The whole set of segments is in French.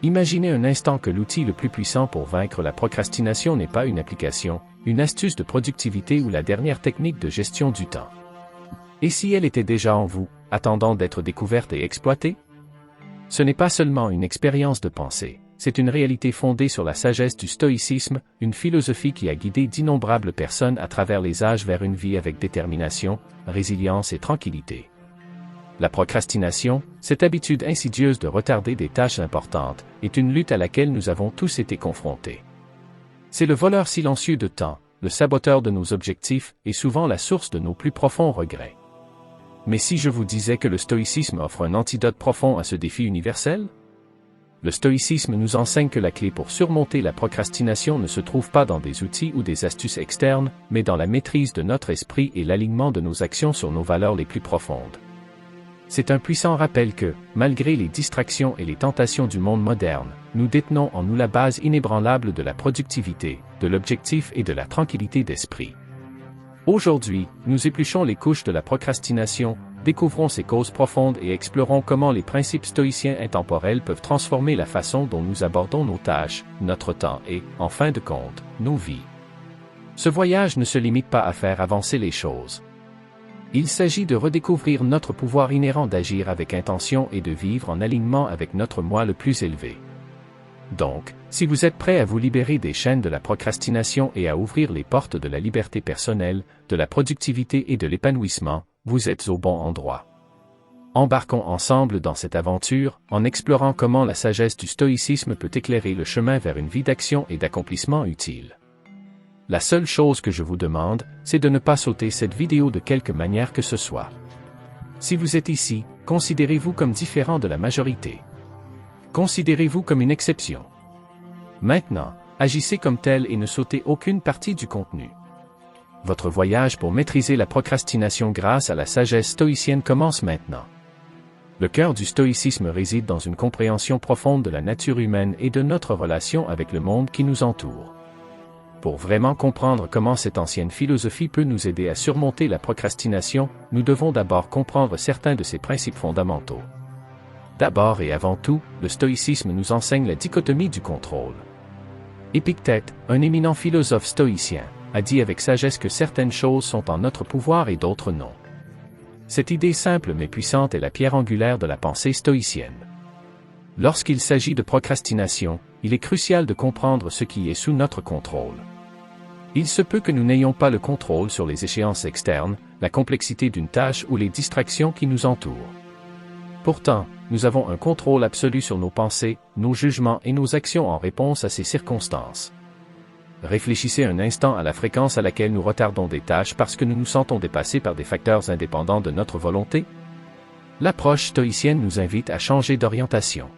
Imaginez un instant que l'outil le plus puissant pour vaincre la procrastination n'est pas une application, une astuce de productivité ou la dernière technique de gestion du temps. Et si elle était déjà en vous, attendant d'être découverte et exploitée? Ce n'est pas seulement une expérience de pensée, c'est une réalité fondée sur la sagesse du stoïcisme, une philosophie qui a guidé d'innombrables personnes à travers les âges vers une vie avec détermination, résilience et tranquillité. La procrastination, cette habitude insidieuse de retarder des tâches importantes, est une lutte à laquelle nous avons tous été confrontés. C'est le voleur silencieux de temps, le saboteur de nos objectifs et souvent la source de nos plus profonds regrets. Mais si je vous disais que le stoïcisme offre un antidote profond à ce défi universel? Le stoïcisme nous enseigne que la clé pour surmonter la procrastination ne se trouve pas dans des outils ou des astuces externes, mais dans la maîtrise de notre esprit et l'alignement de nos actions sur nos valeurs les plus profondes. C'est un puissant rappel que, malgré les distractions et les tentations du monde moderne, nous détenons en nous la base inébranlable de la productivité, de l'objectif et de la tranquillité d'esprit. Aujourd'hui, nous épluchons les couches de la procrastination, découvrons ses causes profondes et explorons comment les principes stoïciens intemporels peuvent transformer la façon dont nous abordons nos tâches, notre temps et, en fin de compte, nos vies. Ce voyage ne se limite pas à faire avancer les choses. Il s'agit de redécouvrir notre pouvoir inhérent d'agir avec intention et de vivre en alignement avec notre moi le plus élevé. Donc, si vous êtes prêt à vous libérer des chaînes de la procrastination et à ouvrir les portes de la liberté personnelle, de la productivité et de l'épanouissement, vous êtes au bon endroit. Embarquons ensemble dans cette aventure, en explorant comment la sagesse du stoïcisme peut éclairer le chemin vers une vie d'action et d'accomplissement utile. La seule chose que je vous demande, c'est de ne pas sauter cette vidéo de quelque manière que ce soit. Si vous êtes ici, considérez-vous comme différent de la majorité. Considérez-vous comme une exception. Maintenant, agissez comme tel et ne sautez aucune partie du contenu. Votre voyage pour maîtriser la procrastination grâce à la sagesse stoïcienne commence maintenant. Le cœur du stoïcisme réside dans une compréhension profonde de la nature humaine et de notre relation avec le monde qui nous entoure. Pour vraiment comprendre comment cette ancienne philosophie peut nous aider à surmonter la procrastination, nous devons d'abord comprendre certains de ses principes fondamentaux. D'abord et avant tout, le stoïcisme nous enseigne la dichotomie du contrôle. Épictète, un éminent philosophe stoïcien, a dit avec sagesse que certaines choses sont en notre pouvoir et d'autres non. Cette idée simple mais puissante est la pierre angulaire de la pensée stoïcienne. Lorsqu'il s'agit de procrastination, il est crucial de comprendre ce qui est sous notre contrôle. Il se peut que nous n'ayons pas le contrôle sur les échéances externes, la complexité d'une tâche ou les distractions qui nous entourent. Pourtant, nous avons un contrôle absolu sur nos pensées, nos jugements et nos actions en réponse à ces circonstances. Réfléchissez un instant à la fréquence à laquelle nous retardons des tâches parce que nous nous sentons dépassés par des facteurs indépendants de notre volonté. L'approche stoïcienne nous invite à changer d'orientation.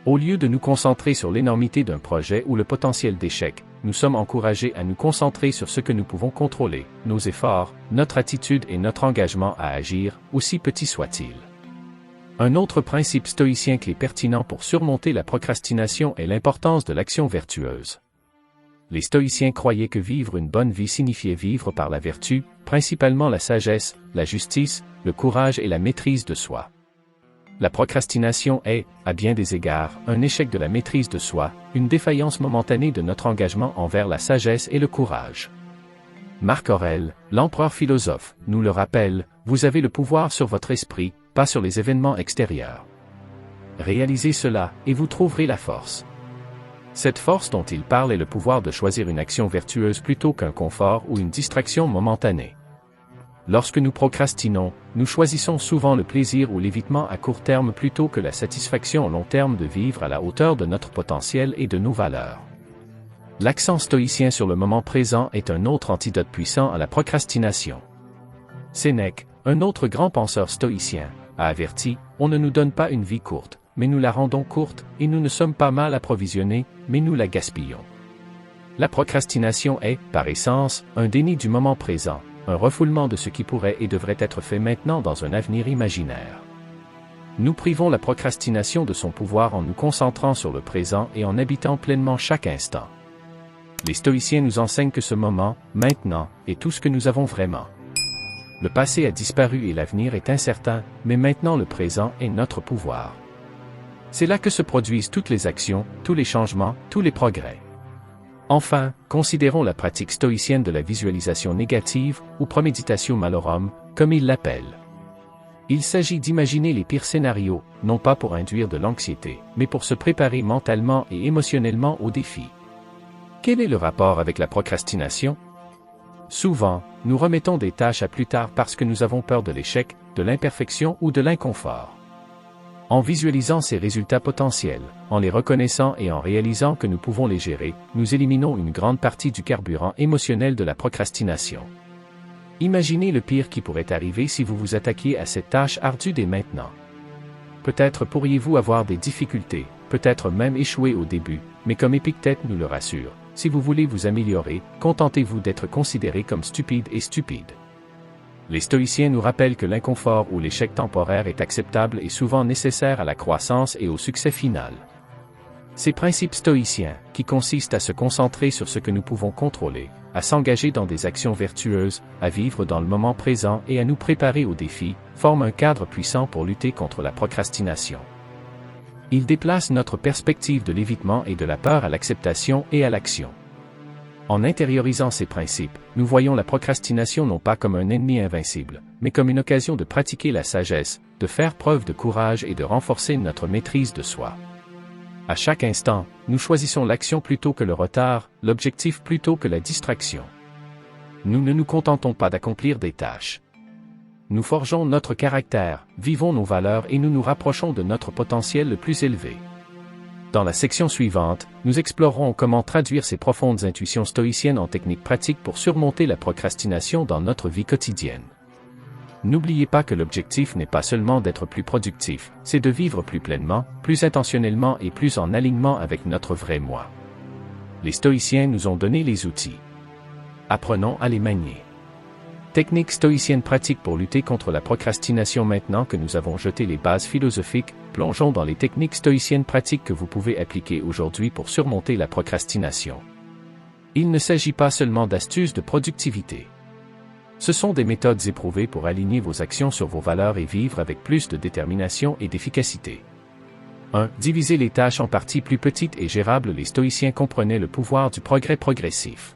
Au lieu de nous concentrer sur l'énormité d'un projet ou le potentiel d'échec, nous sommes encouragés à nous concentrer sur ce que nous pouvons contrôler, nos efforts, notre attitude et notre engagement à agir, aussi petit soit-il. Un autre principe stoïcien clé pertinent pour surmonter la procrastination est l'importance de l'action vertueuse. Les stoïciens croyaient que vivre une bonne vie signifiait vivre par la vertu, principalement la sagesse, la justice, le courage et la maîtrise de soi. La procrastination est, à bien des égards, un échec de la maîtrise de soi, une défaillance momentanée de notre engagement envers la sagesse et le courage. Marc Aurèle, l'empereur philosophe, nous le rappelle, vous avez le pouvoir sur votre esprit, pas sur les événements extérieurs. Réalisez cela, et vous trouverez la force. Cette force dont il parle est le pouvoir de choisir une action vertueuse plutôt qu'un confort ou une distraction momentanée. Lorsque nous procrastinons, nous choisissons souvent le plaisir ou l'évitement à court terme plutôt que la satisfaction à long terme de vivre à la hauteur de notre potentiel et de nos valeurs. L'accent stoïcien sur le moment présent est un autre antidote puissant à la procrastination. Sénèque, un autre grand penseur stoïcien, a averti, on ne nous donne pas une vie courte, mais nous la rendons courte, et nous ne sommes pas mal approvisionnés, mais nous la gaspillons. La procrastination est, par essence, un déni du moment présent, un refoulement de ce qui pourrait et devrait être fait maintenant dans un avenir imaginaire. Nous privons la procrastination de son pouvoir en nous concentrant sur le présent et en habitant pleinement chaque instant. Les stoïciens nous enseignent que ce moment, maintenant, est tout ce que nous avons vraiment. Le passé a disparu et l'avenir est incertain, mais maintenant le présent est notre pouvoir. C'est là que se produisent toutes les actions, tous les changements, tous les progrès. Enfin, considérons la pratique stoïcienne de la visualisation négative, ou premeditatio malorum, comme il l'appelle. Il s'agit d'imaginer les pires scénarios, non pas pour induire de l'anxiété, mais pour se préparer mentalement et émotionnellement au défi. Quel est le rapport avec la procrastination? Souvent, nous remettons des tâches à plus tard parce que nous avons peur de l'échec, de l'imperfection ou de l'inconfort. En visualisant ces résultats potentiels, en les reconnaissant et en réalisant que nous pouvons les gérer, nous éliminons une grande partie du carburant émotionnel de la procrastination. Imaginez le pire qui pourrait arriver si vous vous attaquiez à cette tâche ardue dès maintenant. Peut-être pourriez-vous avoir des difficultés, peut-être même échouer au début, mais comme Épictète nous le rassure, si vous voulez vous améliorer, contentez-vous d'être considéré comme stupide et stupide. Les stoïciens nous rappellent que l'inconfort ou l'échec temporaire est acceptable et souvent nécessaire à la croissance et au succès final. Ces principes stoïciens, qui consistent à se concentrer sur ce que nous pouvons contrôler, à s'engager dans des actions vertueuses, à vivre dans le moment présent et à nous préparer aux défis, forment un cadre puissant pour lutter contre la procrastination. Ils déplacent notre perspective de l'évitement et de la peur à l'acceptation et à l'action. En intériorisant ces principes, nous voyons la procrastination non pas comme un ennemi invincible, mais comme une occasion de pratiquer la sagesse, de faire preuve de courage et de renforcer notre maîtrise de soi. À chaque instant, nous choisissons l'action plutôt que le retard, l'objectif plutôt que la distraction. Nous ne nous contentons pas d'accomplir des tâches. Nous forgeons notre caractère, vivons nos valeurs et nous nous rapprochons de notre potentiel le plus élevé. Dans la section suivante, nous explorerons comment traduire ces profondes intuitions stoïciennes en techniques pratiques pour surmonter la procrastination dans notre vie quotidienne. N'oubliez pas que l'objectif n'est pas seulement d'être plus productif, c'est de vivre plus pleinement, plus intentionnellement et plus en alignement avec notre vrai moi. Les stoïciens nous ont donné les outils. Apprenons à les manier. Techniques stoïciennes pratiques pour lutter contre la procrastination. Maintenant que nous avons jeté les bases philosophiques, plongeons dans les techniques stoïciennes pratiques que vous pouvez appliquer aujourd'hui pour surmonter la procrastination. Il ne s'agit pas seulement d'astuces de productivité. Ce sont des méthodes éprouvées pour aligner vos actions sur vos valeurs et vivre avec plus de détermination et d'efficacité. 1. Diviser les tâches en parties plus petites et gérables. Les stoïciens comprenaient le pouvoir du progrès progressif.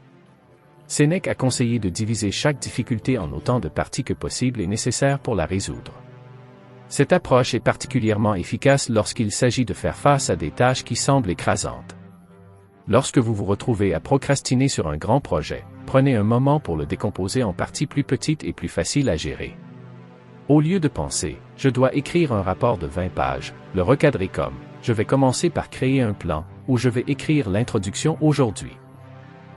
Sénèque a conseillé de diviser chaque difficulté en autant de parties que possible et nécessaires pour la résoudre. Cette approche est particulièrement efficace lorsqu'il s'agit de faire face à des tâches qui semblent écrasantes. Lorsque vous vous retrouvez à procrastiner sur un grand projet, prenez un moment pour le décomposer en parties plus petites et plus faciles à gérer. Au lieu de penser « je dois écrire un rapport de 20 pages », le recadrer comme « je vais commencer par créer un plan » ou « je vais écrire l'introduction aujourd'hui ».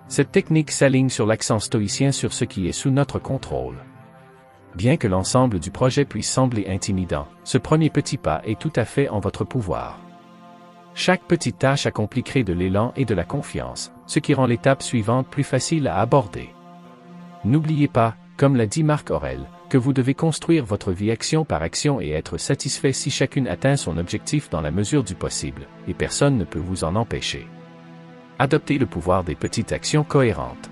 Cette technique s'aligne sur l'accent stoïcien sur ce qui est sous notre contrôle. Bien que l'ensemble du projet puisse sembler intimidant, ce premier petit pas est tout à fait en votre pouvoir. Chaque petite tâche accomplie crée de l'élan et de la confiance, ce qui rend l'étape suivante plus facile à aborder. N'oubliez pas, comme l'a dit Marc Aurèle, que vous devez construire votre vie action par action et être satisfait si chacune atteint son objectif dans la mesure du possible, et personne ne peut vous en empêcher. Adoptez le pouvoir des petites actions cohérentes.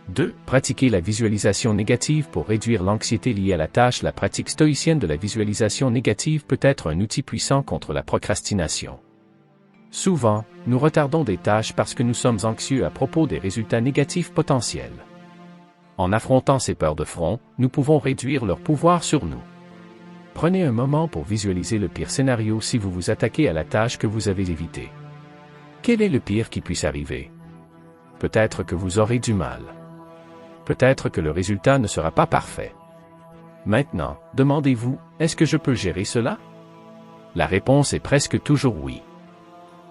2. Pratiquez la visualisation négative pour réduire l'anxiété liée à la tâche. La pratique stoïcienne de la visualisation négative peut être un outil puissant contre la procrastination. Souvent, nous retardons des tâches parce que nous sommes anxieux à propos des résultats négatifs potentiels. En affrontant ces peurs de front, nous pouvons réduire leur pouvoir sur nous. Prenez un moment pour visualiser le pire scénario si vous vous attaquez à la tâche que vous avez évitée. Quel est le pire qui puisse arriver? Peut-être que vous aurez du mal. Peut-être que le résultat ne sera pas parfait. Maintenant, demandez-vous, est-ce que je peux gérer cela? La réponse est presque toujours oui.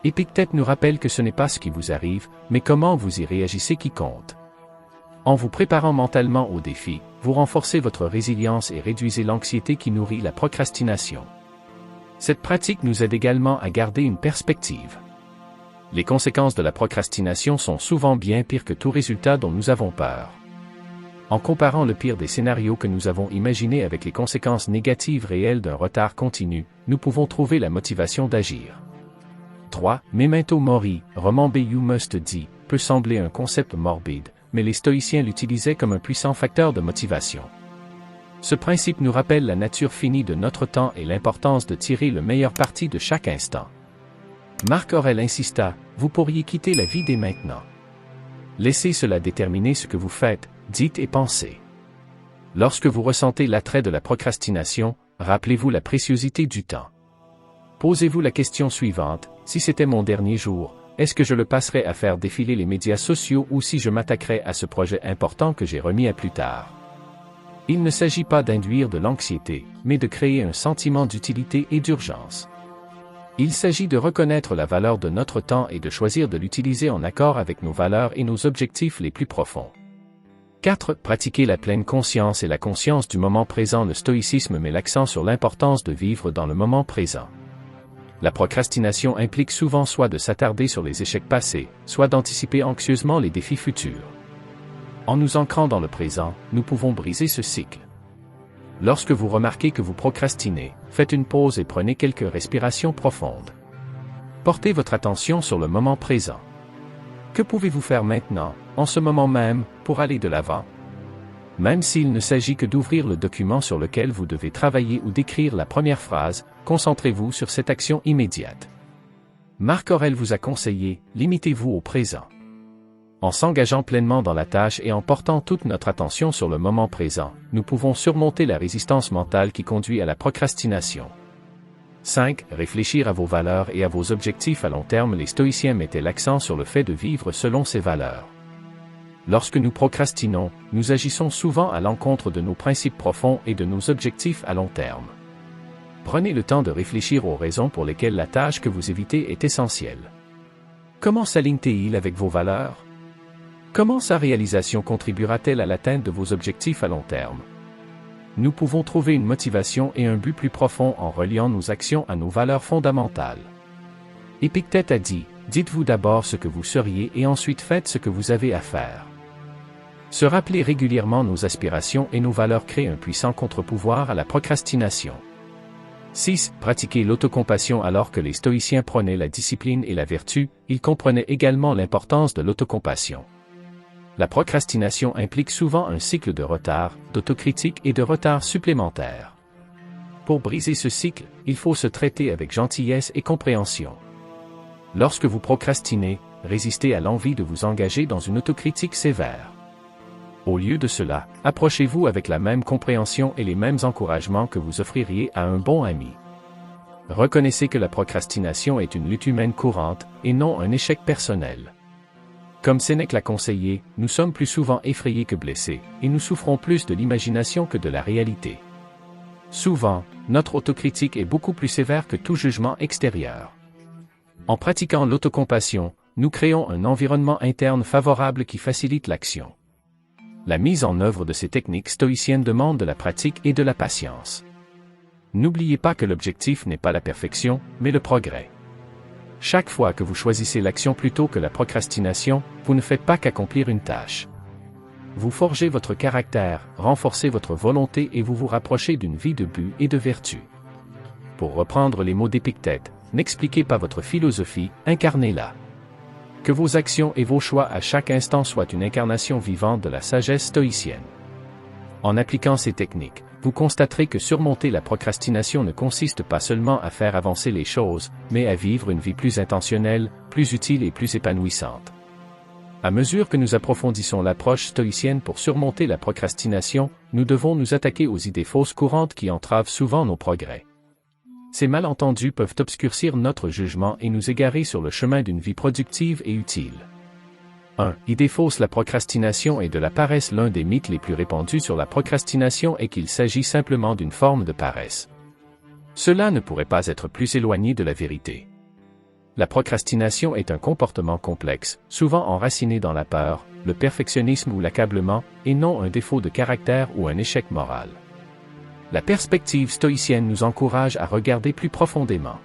Épictète nous rappelle que ce n'est pas ce qui vous arrive, mais comment vous y réagissez qui compte. En vous préparant mentalement au défi, vous renforcez votre résilience et réduisez l'anxiété qui nourrit la procrastination. Cette pratique nous aide également à garder une perspective. Les conséquences de la procrastination sont souvent bien pires que tout résultat dont nous avons peur. En comparant le pire des scénarios que nous avons imaginés avec les conséquences négatives réelles d'un retard continu, nous pouvons trouver la motivation d'agir. 3. Memento mori, remember you must die, peut sembler un concept morbide, mais les stoïciens l'utilisaient comme un puissant facteur de motivation. Ce principe nous rappelle la nature finie de notre temps et l'importance de tirer le meilleur parti de chaque instant. Marc Aurèle insista, vous pourriez quitter la vie dès maintenant. Laissez cela déterminer ce que vous faites, dites et pensez. Lorsque vous ressentez l'attrait de la procrastination, rappelez-vous la préciosité du temps. Posez-vous la question suivante, si c'était mon dernier jour, est-ce que je le passerais à faire défiler les médias sociaux ou si je m'attaquerais à ce projet important que j'ai remis à plus tard? Il ne s'agit pas d'induire de l'anxiété, mais de créer un sentiment d'utilité et d'urgence. Il s'agit de reconnaître la valeur de notre temps et de choisir de l'utiliser en accord avec nos valeurs et nos objectifs les plus profonds. 4. Pratiquer la pleine conscience et la conscience du moment présent. Le stoïcisme met l'accent sur l'importance de vivre dans le moment présent. La procrastination implique souvent soit de s'attarder sur les échecs passés, soit d'anticiper anxieusement les défis futurs. En nous ancrant dans le présent, nous pouvons briser ce cycle. Lorsque vous remarquez que vous procrastinez, faites une pause et prenez quelques respirations profondes. Portez votre attention sur le moment présent. Que pouvez-vous faire maintenant, en ce moment même, pour aller de l'avant? Même s'il ne s'agit que d'ouvrir le document sur lequel vous devez travailler ou d'écrire la première phrase, concentrez-vous sur cette action immédiate. Marc Aurèle vous a conseillé, limitez-vous au présent. En s'engageant pleinement dans la tâche et en portant toute notre attention sur le moment présent, nous pouvons surmonter la résistance mentale qui conduit à la procrastination. 5. Réfléchir à vos valeurs et à vos objectifs à long terme. Les stoïciens mettaient l'accent sur le fait de vivre selon ces valeurs. Lorsque nous procrastinons, nous agissons souvent à l'encontre de nos principes profonds et de nos objectifs à long terme. Prenez le temps de réfléchir aux raisons pour lesquelles la tâche que vous évitez est essentielle. Comment s'aligne-t-il avec vos valeurs? Comment sa réalisation contribuera-t-elle à l'atteinte de vos objectifs à long terme? Nous pouvons trouver une motivation et un but plus profond en reliant nos actions à nos valeurs fondamentales. Épictète a dit, dites-vous d'abord ce que vous seriez et ensuite faites ce que vous avez à faire. Se rappeler régulièrement nos aspirations et nos valeurs crée un puissant contre-pouvoir à la procrastination. 6. Pratiquer l'autocompassion. Alors que les stoïciens prônaient la discipline et la vertu, ils comprenaient également l'importance de l'autocompassion. La procrastination implique souvent un cycle de retard, d'autocritique et de retard supplémentaire. Pour briser ce cycle, il faut se traiter avec gentillesse et compréhension. Lorsque vous procrastinez, résistez à l'envie de vous engager dans une autocritique sévère. Au lieu de cela, approchez-vous avec la même compréhension et les mêmes encouragements que vous offririez à un bon ami. Reconnaissez que la procrastination est une lutte humaine courante, et non un échec personnel. Comme Sénèque l'a conseillé, nous sommes plus souvent effrayés que blessés, et nous souffrons plus de l'imagination que de la réalité. Souvent, notre autocritique est beaucoup plus sévère que tout jugement extérieur. En pratiquant l'autocompassion, nous créons un environnement interne favorable qui facilite l'action. La mise en œuvre de ces techniques stoïciennes demande de la pratique et de la patience. N'oubliez pas que l'objectif n'est pas la perfection, mais le progrès. Chaque fois que vous choisissez l'action plutôt que la procrastination, vous ne faites pas qu'accomplir une tâche. Vous forgez votre caractère, renforcez votre volonté et vous vous rapprochez d'une vie de but et de vertu. Pour reprendre les mots d'Épictète, n'expliquez pas votre philosophie, incarnez-la. Que vos actions et vos choix à chaque instant soient une incarnation vivante de la sagesse stoïcienne. En appliquant ces techniques, vous constaterez que surmonter la procrastination ne consiste pas seulement à faire avancer les choses, mais à vivre une vie plus intentionnelle, plus utile et plus épanouissante. À mesure que nous approfondissons l'approche stoïcienne pour surmonter la procrastination, nous devons nous attaquer aux idées fausses courantes qui entravent souvent nos progrès. Ces malentendus peuvent obscurcir notre jugement et nous égarer sur le chemin d'une vie productive et utile. 1. Idée fausse. La procrastination est de la paresse. L'un des mythes les plus répandus sur la procrastination est qu'il s'agit simplement d'une forme de paresse. Cela ne pourrait pas être plus éloigné de la vérité. La procrastination est un comportement complexe, souvent enraciné dans la peur, le perfectionnisme ou l'accablement, et non un défaut de caractère ou un échec moral. La perspective stoïcienne nous encourage à regarder plus profondément.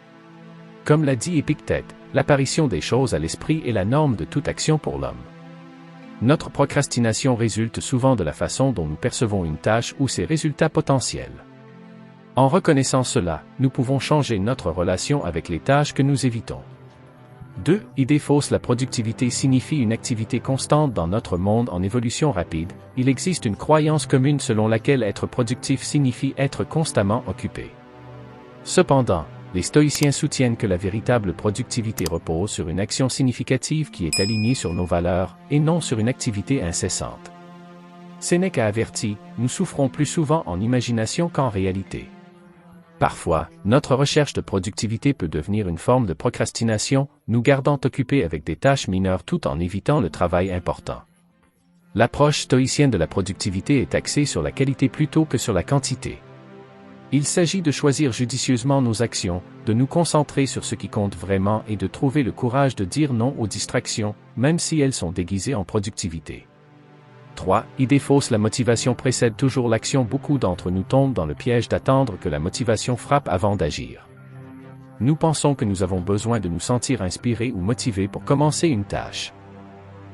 Comme l'a dit Épictète, l'apparition des choses à l'esprit est la norme de toute action pour l'homme. Notre procrastination résulte souvent de la façon dont nous percevons une tâche ou ses résultats potentiels. En reconnaissant cela, nous pouvons changer notre relation avec les tâches que nous évitons. 2. Idée fausse. La productivité signifie une activité constante dans notre monde en évolution rapide. Il existe une croyance commune selon laquelle être productif signifie être constamment occupé. Cependant, les stoïciens soutiennent que la véritable productivité repose sur une action significative qui est alignée sur nos valeurs, et non sur une activité incessante. Sénèque a averti, nous souffrons plus souvent en imagination qu'en réalité. Parfois, notre recherche de productivité peut devenir une forme de procrastination, nous gardant occupés avec des tâches mineures tout en évitant le travail important. L'approche stoïcienne de la productivité est axée sur la qualité plutôt que sur la quantité. Il s'agit de choisir judicieusement nos actions, de nous concentrer sur ce qui compte vraiment et de trouver le courage de dire non aux distractions, même si elles sont déguisées en productivité. 3. Idée fausse. La motivation précède toujours l'action. Beaucoup d'entre nous tombent dans le piège d'attendre que la motivation frappe avant d'agir. Nous pensons que nous avons besoin de nous sentir inspirés ou motivés pour commencer une tâche.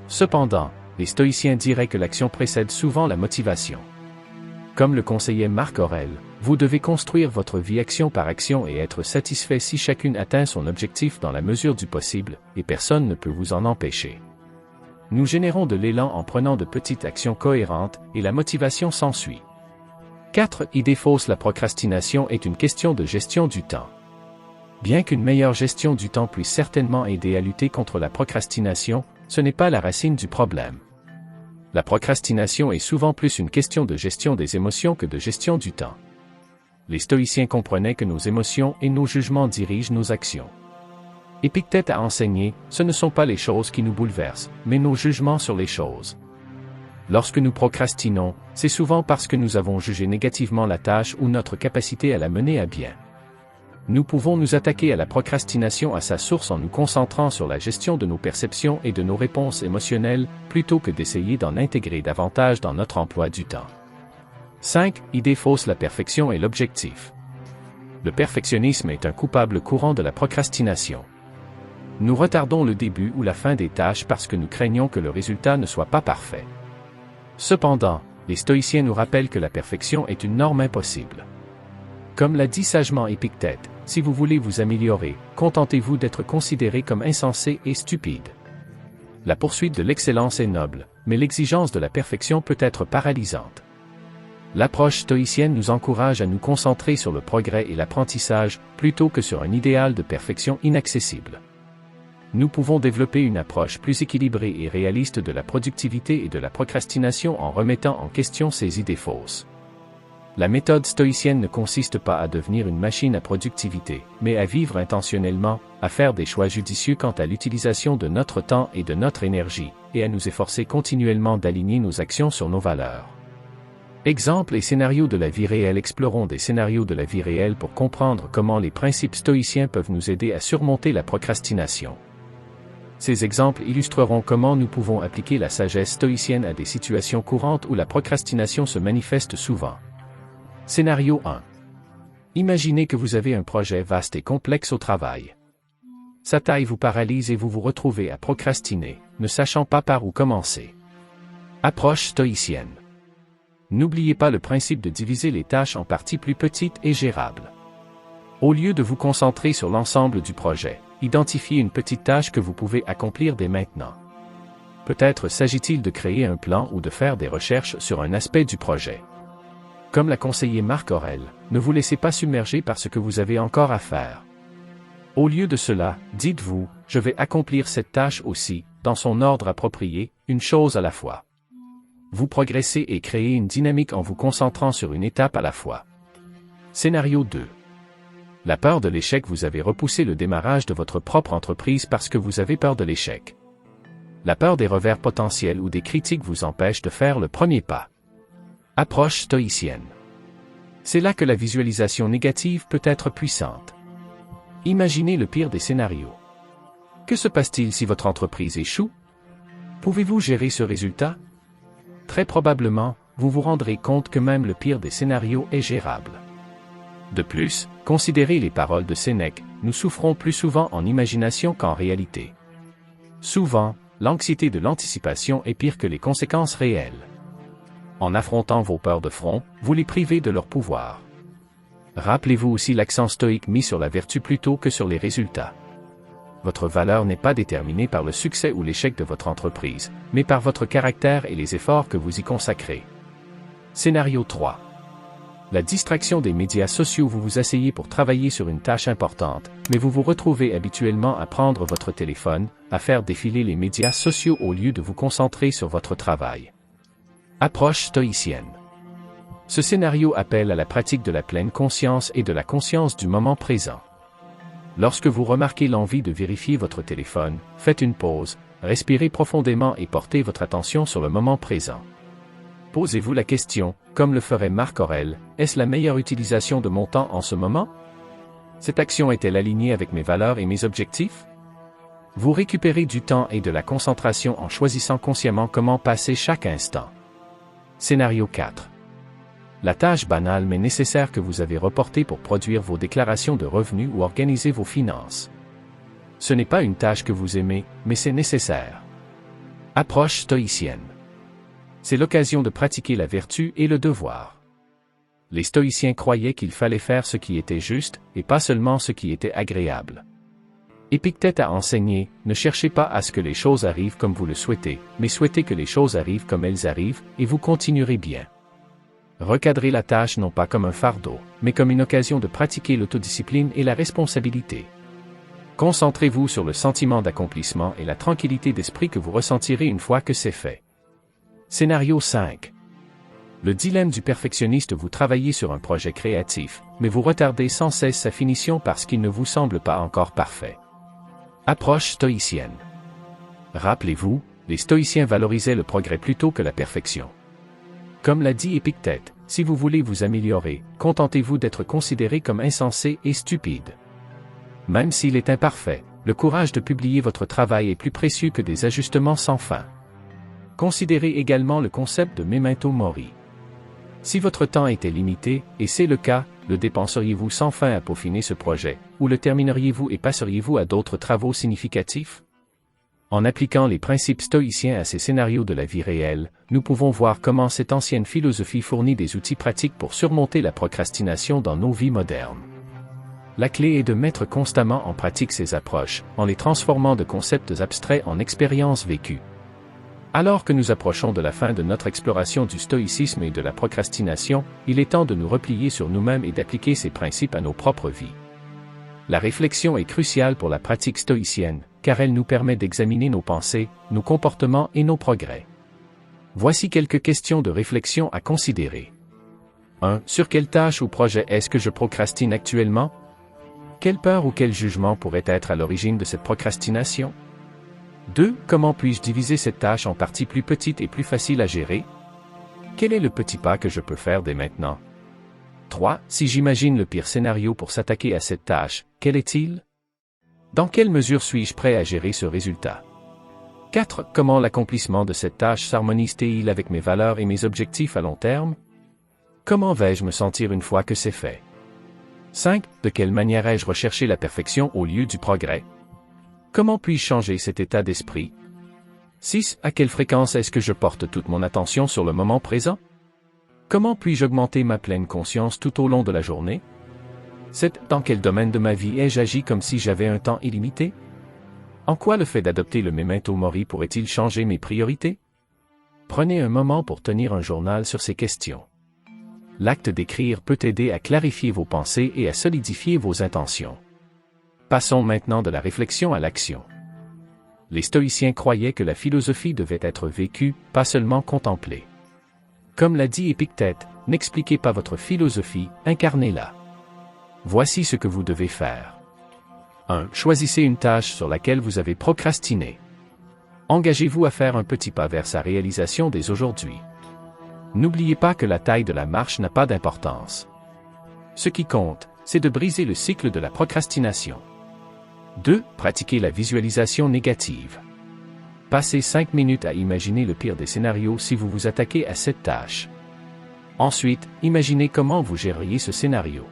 Cependant, les stoïciens diraient que l'action précède souvent la motivation. Comme le conseillait Marc Aurèle, vous devez construire votre vie action par action et être satisfait si chacune atteint son objectif dans la mesure du possible, et personne ne peut vous en empêcher. Nous générons de l'élan en prenant de petites actions cohérentes, et la motivation s'ensuit. 4. Idée fausse. La procrastination est une question de gestion du temps. Bien qu'une meilleure gestion du temps puisse certainement aider à lutter contre la procrastination, ce n'est pas la racine du problème. La procrastination est souvent plus une question de gestion des émotions que de gestion du temps. Les stoïciens comprenaient que nos émotions et nos jugements dirigent nos actions. Épictète a enseigné, ce ne sont pas les choses qui nous bouleversent, mais nos jugements sur les choses. Lorsque nous procrastinons, c'est souvent parce que nous avons jugé négativement la tâche ou notre capacité à la mener à bien. Nous pouvons nous attaquer à la procrastination à sa source en nous concentrant sur la gestion de nos perceptions et de nos réponses émotionnelles, plutôt que d'essayer d'en intégrer davantage dans notre emploi du temps. 5. Idée fausse. La perfection est l'objectif. Le perfectionnisme est un coupable courant de la procrastination. Nous retardons le début ou la fin des tâches parce que nous craignons que le résultat ne soit pas parfait. Cependant, les stoïciens nous rappellent que la perfection est une norme impossible. Comme l'a dit sagement Épictète, si vous voulez vous améliorer, contentez-vous d'être considéré comme insensé et stupide. La poursuite de l'excellence est noble, mais l'exigence de la perfection peut être paralysante. L'approche stoïcienne nous encourage à nous concentrer sur le progrès et l'apprentissage, plutôt que sur un idéal de perfection inaccessible. Nous pouvons développer une approche plus équilibrée et réaliste de la productivité et de la procrastination en remettant en question ces idées fausses. La méthode stoïcienne ne consiste pas à devenir une machine à productivité, mais à vivre intentionnellement, à faire des choix judicieux quant à l'utilisation de notre temps et de notre énergie, et à nous efforcer continuellement d'aligner nos actions sur nos valeurs. Exemples et scénarios de la vie réelle. Explorons des scénarios de la vie réelle pour comprendre comment les principes stoïciens peuvent nous aider à surmonter la procrastination. Ces exemples illustreront comment nous pouvons appliquer la sagesse stoïcienne à des situations courantes où la procrastination se manifeste souvent. Scénario 1. Imaginez que vous avez un projet vaste et complexe au travail. Sa taille vous paralyse et vous vous retrouvez à procrastiner, ne sachant pas par où commencer. Approche stoïcienne. N'oubliez pas le principe de diviser les tâches en parties plus petites et gérables. Au lieu de vous concentrer sur l'ensemble du projet, identifiez une petite tâche que vous pouvez accomplir dès maintenant. Peut-être s'agit-il de créer un plan ou de faire des recherches sur un aspect du projet. Comme l'a conseillé Marc Aurèle, ne vous laissez pas submerger par ce que vous avez encore à faire. Au lieu de cela, dites-vous, je vais accomplir cette tâche aussi, dans son ordre approprié, une chose à la fois. Vous progressez et créez une dynamique en vous concentrant sur une étape à la fois. Scénario 2. La peur de l'échec. Vous avez repoussé le démarrage de votre propre entreprise parce que vous avez peur de l'échec. La peur des revers potentiels ou des critiques vous empêche de faire le premier pas. Approche stoïcienne. C'est là que la visualisation négative peut être puissante. Imaginez le pire des scénarios. Que se passe-t-il si votre entreprise échoue? Pouvez-vous gérer ce résultat? Très probablement, vous vous rendrez compte que même le pire des scénarios est gérable. De plus, considérez les paroles de Sénèque, nous souffrons plus souvent en imagination qu'en réalité. Souvent, l'anxiété de l'anticipation est pire que les conséquences réelles. En affrontant vos peurs de front, vous les privez de leur pouvoir. Rappelez-vous aussi l'accent stoïque mis sur la vertu plutôt que sur les résultats. Votre valeur n'est pas déterminée par le succès ou l'échec de votre entreprise, mais par votre caractère et les efforts que vous y consacrez. Scénario 3. La distraction des médias sociaux. Vous vous asseyez pour travailler sur une tâche importante, mais vous vous retrouvez habituellement à prendre votre téléphone, à faire défiler les médias sociaux au lieu de vous concentrer sur votre travail. Approche stoïcienne. Ce scénario appelle à la pratique de la pleine conscience et de la conscience du moment présent. Lorsque vous remarquez l'envie de vérifier votre téléphone, faites une pause, respirez profondément et portez votre attention sur le moment présent. Posez-vous la question, comme le ferait Marc Aurèle, est-ce la meilleure utilisation de mon temps en ce moment? Cette action est-elle alignée avec mes valeurs et mes objectifs? Vous récupérez du temps et de la concentration en choisissant consciemment comment passer chaque instant. Scénario 4. La tâche banale mais nécessaire que vous avez reportée pour produire vos déclarations de revenus ou organiser vos finances. Ce n'est pas une tâche que vous aimez, mais c'est nécessaire. Approche stoïcienne. C'est l'occasion de pratiquer la vertu et le devoir. Les stoïciens croyaient qu'il fallait faire ce qui était juste, et pas seulement ce qui était agréable. Épictète a enseigné, ne cherchez pas à ce que les choses arrivent comme vous le souhaitez, mais souhaitez que les choses arrivent comme elles arrivent, et vous continuerez bien. Recadrez la tâche non pas comme un fardeau, mais comme une occasion de pratiquer l'autodiscipline et la responsabilité. Concentrez-vous sur le sentiment d'accomplissement et la tranquillité d'esprit que vous ressentirez une fois que c'est fait. Scénario 5. Le dilemme du perfectionniste. Vous travaillez sur un projet créatif, mais vous retardez sans cesse sa finition parce qu'il ne vous semble pas encore parfait. Approche stoïcienne. Rappelez-vous, les stoïciens valorisaient le progrès plutôt que la perfection. Comme l'a dit Épictète, si vous voulez vous améliorer, contentez-vous d'être considéré comme insensé et stupide. Même s'il est imparfait, le courage de publier votre travail est plus précieux que des ajustements sans fin. Considérez également le concept de memento mori. Si votre temps était limité, et c'est le cas, le dépenseriez-vous sans fin à peaufiner ce projet, ou le termineriez-vous et passeriez-vous à d'autres travaux significatifs? En appliquant les principes stoïciens à ces scénarios de la vie réelle, nous pouvons voir comment cette ancienne philosophie fournit des outils pratiques pour surmonter la procrastination dans nos vies modernes. La clé est de mettre constamment en pratique ces approches, en les transformant de concepts abstraits en expériences vécues. Alors que nous approchons de la fin de notre exploration du stoïcisme et de la procrastination, il est temps de nous replier sur nous-mêmes et d'appliquer ces principes à nos propres vies. La réflexion est cruciale pour la pratique stoïcienne, car elle nous permet d'examiner nos pensées, nos comportements et nos progrès. Voici quelques questions de réflexion à considérer. 1. Sur quelle tâche ou projet est-ce que je procrastine actuellement? Quelle peur ou quel jugement pourrait être à l'origine de cette procrastination? 2. Comment puis-je diviser cette tâche en parties plus petites et plus faciles à gérer? Quel est le petit pas que je peux faire dès maintenant? 3. Si j'imagine le pire scénario pour s'attaquer à cette tâche, quel est-il? Dans quelle mesure suis-je prêt à gérer ce résultat? 4. Comment l'accomplissement de cette tâche s'harmonise-t-il avec mes valeurs et mes objectifs à long terme? Comment vais-je me sentir une fois que c'est fait? 5. De quelle manière ai-je recherché la perfection au lieu du progrès? Comment puis-je changer cet état d'esprit? 6. À quelle fréquence est-ce que je porte toute mon attention sur le moment présent? Comment puis-je augmenter ma pleine conscience tout au long de la journée? 7. Dans quel domaine de ma vie ai-je agi comme si j'avais un temps illimité? En quoi le fait d'adopter le memento mori pourrait-il changer mes priorités? Prenez un moment pour tenir un journal sur ces questions. L'acte d'écrire peut aider à clarifier vos pensées et à solidifier vos intentions. Passons maintenant de la réflexion à l'action. Les stoïciens croyaient que la philosophie devait être vécue, pas seulement contemplée. Comme l'a dit Épictète, n'expliquez pas votre philosophie, incarnez-la. Voici ce que vous devez faire. 1. Choisissez une tâche sur laquelle vous avez procrastiné. Engagez-vous à faire un petit pas vers sa réalisation dès aujourd'hui. N'oubliez pas que la taille de la marche n'a pas d'importance. Ce qui compte, c'est de briser le cycle de la procrastination. 2. Pratiquez la visualisation négative. Passez 5 minutes à imaginer le pire des scénarios si vous vous attaquez à cette tâche. Ensuite, imaginez comment vous géreriez ce scénario.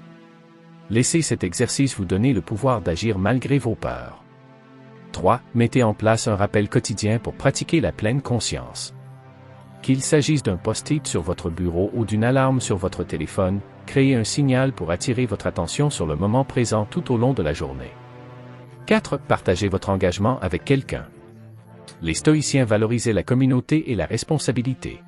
Laissez cet exercice vous donner le pouvoir d'agir malgré vos peurs. 3. Mettez en place un rappel quotidien pour pratiquer la pleine conscience. Qu'il s'agisse d'un post-it sur votre bureau ou d'une alarme sur votre téléphone, créez un signal pour attirer votre attention sur le moment présent tout au long de la journée. 4. Partagez votre engagement avec quelqu'un. Les stoïciens valorisaient la communauté et la responsabilité.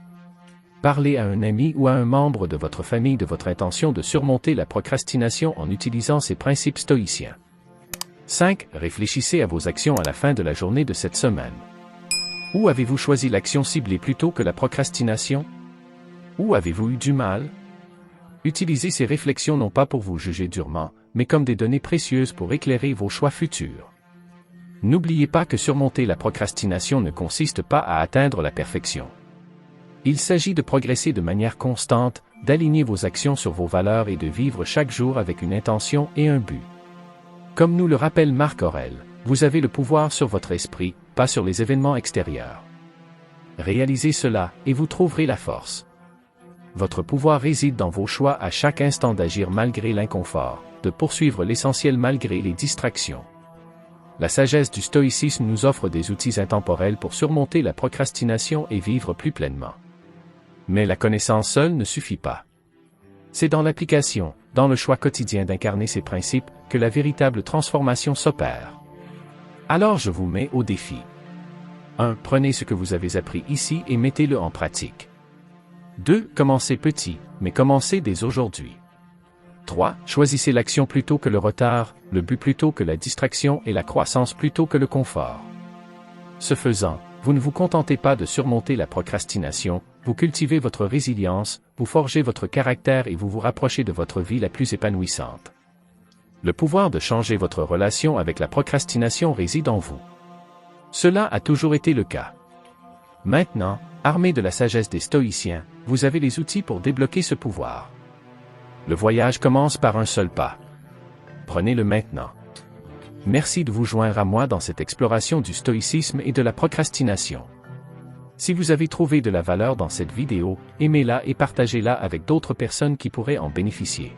Parlez à un ami ou à un membre de votre famille de votre intention de surmonter la procrastination en utilisant ces principes stoïciens. 5. Réfléchissez à vos actions à la fin de la journée de cette semaine. Où avez-vous choisi l'action ciblée plutôt que la procrastination? Où avez-vous eu du mal? Utilisez ces réflexions non pas pour vous juger durement, mais comme des données précieuses pour éclairer vos choix futurs. N'oubliez pas que surmonter la procrastination ne consiste pas à atteindre la perfection. Il s'agit de progresser de manière constante, d'aligner vos actions sur vos valeurs et de vivre chaque jour avec une intention et un but. Comme nous le rappelle Marc Aurèle, vous avez le pouvoir sur votre esprit, pas sur les événements extérieurs. Réalisez cela, et vous trouverez la force. Votre pouvoir réside dans vos choix à chaque instant d'agir malgré l'inconfort, de poursuivre l'essentiel malgré les distractions. La sagesse du stoïcisme nous offre des outils intemporels pour surmonter la procrastination et vivre plus pleinement. Mais la connaissance seule ne suffit pas. C'est dans l'application, dans le choix quotidien d'incarner ces principes, que la véritable transformation s'opère. Alors je vous mets au défi. 1. Prenez ce que vous avez appris ici et mettez-le en pratique. 2. Commencez petit, mais commencez dès aujourd'hui. 3. Choisissez l'action plutôt que le retard, le but plutôt que la distraction et la croissance plutôt que le confort. Ce faisant, vous ne vous contentez pas de surmonter la procrastination, vous cultivez votre résilience, vous forgez votre caractère et vous vous rapprochez de votre vie la plus épanouissante. Le pouvoir de changer votre relation avec la procrastination réside en vous. Cela a toujours été le cas. Maintenant, armé de la sagesse des stoïciens, vous avez les outils pour débloquer ce pouvoir. Le voyage commence par un seul pas. Prenez-le maintenant. Merci de vous joindre à moi dans cette exploration du stoïcisme et de la procrastination. Si vous avez trouvé de la valeur dans cette vidéo, aimez-la et partagez-la avec d'autres personnes qui pourraient en bénéficier.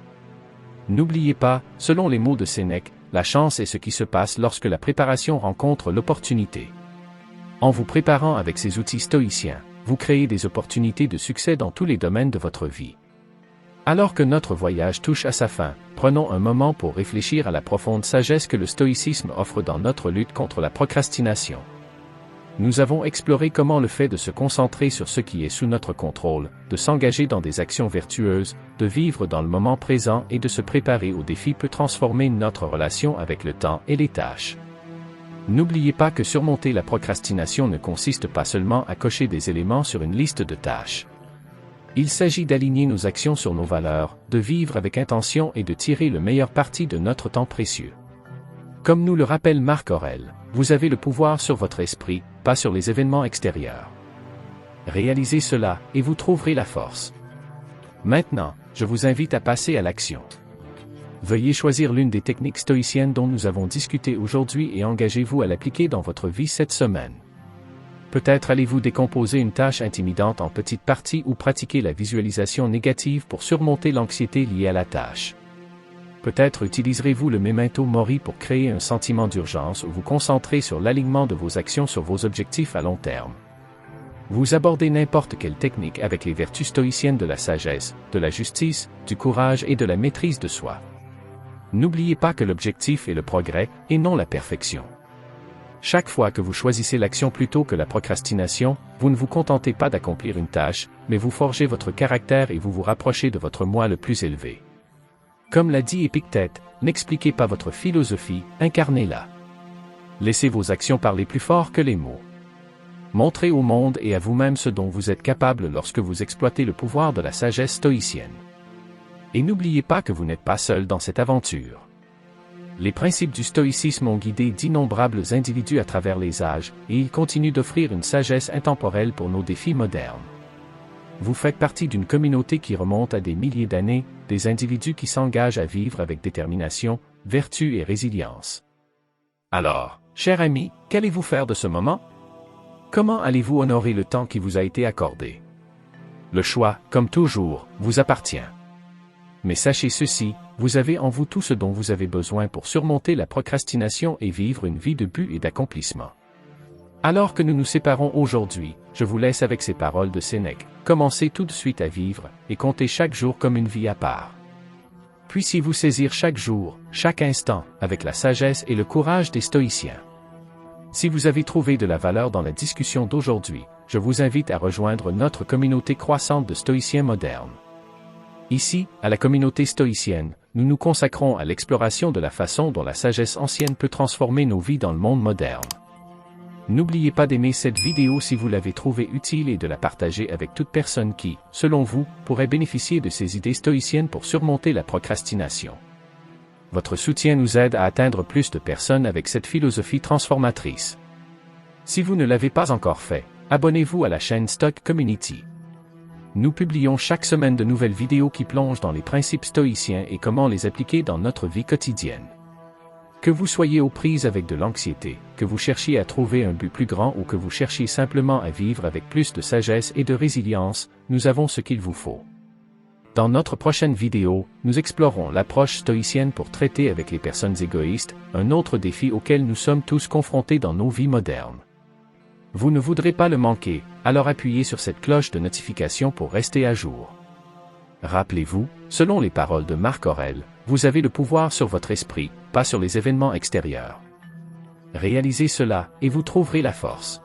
N'oubliez pas, selon les mots de Sénèque, la chance est ce qui se passe lorsque la préparation rencontre l'opportunité. En vous préparant avec ces outils stoïciens, vous créez des opportunités de succès dans tous les domaines de votre vie. Alors que notre voyage touche à sa fin, prenons un moment pour réfléchir à la profonde sagesse que le stoïcisme offre dans notre lutte contre la procrastination. Nous avons exploré comment le fait de se concentrer sur ce qui est sous notre contrôle, de s'engager dans des actions vertueuses, de vivre dans le moment présent et de se préparer aux défis peut transformer notre relation avec le temps et les tâches. N'oubliez pas que surmonter la procrastination ne consiste pas seulement à cocher des éléments sur une liste de tâches. Il s'agit d'aligner nos actions sur nos valeurs, de vivre avec intention et de tirer le meilleur parti de notre temps précieux. Comme nous le rappelle Marc Aurèle, vous avez le pouvoir sur votre esprit, pas sur les événements extérieurs. Réalisez cela, et vous trouverez la force. Maintenant, je vous invite à passer à l'action. Veuillez choisir l'une des techniques stoïciennes dont nous avons discuté aujourd'hui et engagez-vous à l'appliquer dans votre vie cette semaine. Peut-être allez-vous décomposer une tâche intimidante en petites parties ou pratiquer la visualisation négative pour surmonter l'anxiété liée à la tâche. Peut-être utiliserez-vous le memento mori pour créer un sentiment d'urgence ou vous concentrer sur l'alignement de vos actions sur vos objectifs à long terme. Vous abordez n'importe quelle technique avec les vertus stoïciennes de la sagesse, de la justice, du courage et de la maîtrise de soi. N'oubliez pas que l'objectif est le progrès, et non la perfection. Chaque fois que vous choisissez l'action plutôt que la procrastination, vous ne vous contentez pas d'accomplir une tâche, mais vous forgez votre caractère et vous vous rapprochez de votre moi le plus élevé. Comme l'a dit Épictète, n'expliquez pas votre philosophie, incarnez-la. Laissez vos actions parler plus fort que les mots. Montrez au monde et à vous-même ce dont vous êtes capable lorsque vous exploitez le pouvoir de la sagesse stoïcienne. Et n'oubliez pas que vous n'êtes pas seul dans cette aventure. Les principes du stoïcisme ont guidé d'innombrables individus à travers les âges, et ils continuent d'offrir une sagesse intemporelle pour nos défis modernes. Vous faites partie d'une communauté qui remonte à des milliers d'années, des individus qui s'engagent à vivre avec détermination, vertu et résilience. Alors, cher ami, qu'allez-vous faire de ce moment? Comment allez-vous honorer le temps qui vous a été accordé? Le choix, comme toujours, vous appartient. Mais sachez ceci, vous avez en vous tout ce dont vous avez besoin pour surmonter la procrastination et vivre une vie de but et d'accomplissement. Alors que nous nous séparons aujourd'hui, je vous laisse avec ces paroles de Sénèque. Commencez tout de suite à vivre, et comptez chaque jour comme une vie à part. Puissiez-vous saisir chaque jour, chaque instant, avec la sagesse et le courage des stoïciens. Si vous avez trouvé de la valeur dans la discussion d'aujourd'hui, je vous invite à rejoindre notre communauté croissante de stoïciens modernes. Ici, à la communauté stoïcienne, nous nous consacrons à l'exploration de la façon dont la sagesse ancienne peut transformer nos vies dans le monde moderne. N'oubliez pas d'aimer cette vidéo si vous l'avez trouvée utile et de la partager avec toute personne qui, selon vous, pourrait bénéficier de ces idées stoïciennes pour surmonter la procrastination. Votre soutien nous aide à atteindre plus de personnes avec cette philosophie transformatrice. Si vous ne l'avez pas encore fait, abonnez-vous à la chaîne Stoic Community. Nous publions chaque semaine de nouvelles vidéos qui plongent dans les principes stoïciens et comment les appliquer dans notre vie quotidienne. Que vous soyez aux prises avec de l'anxiété, que vous cherchiez à trouver un but plus grand ou que vous cherchiez simplement à vivre avec plus de sagesse et de résilience, nous avons ce qu'il vous faut. Dans notre prochaine vidéo, nous explorons l'approche stoïcienne pour traiter avec les personnes égoïstes, un autre défi auquel nous sommes tous confrontés dans nos vies modernes. Vous ne voudrez pas le manquer, alors appuyez sur cette cloche de notification pour rester à jour. Rappelez-vous, selon les paroles de Marc Aurèle, vous avez le pouvoir sur votre esprit, pas sur les événements extérieurs. Réalisez cela, et vous trouverez la force.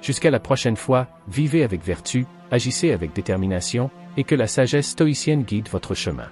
Jusqu'à la prochaine fois, vivez avec vertu, agissez avec détermination, et que la sagesse stoïcienne guide votre chemin.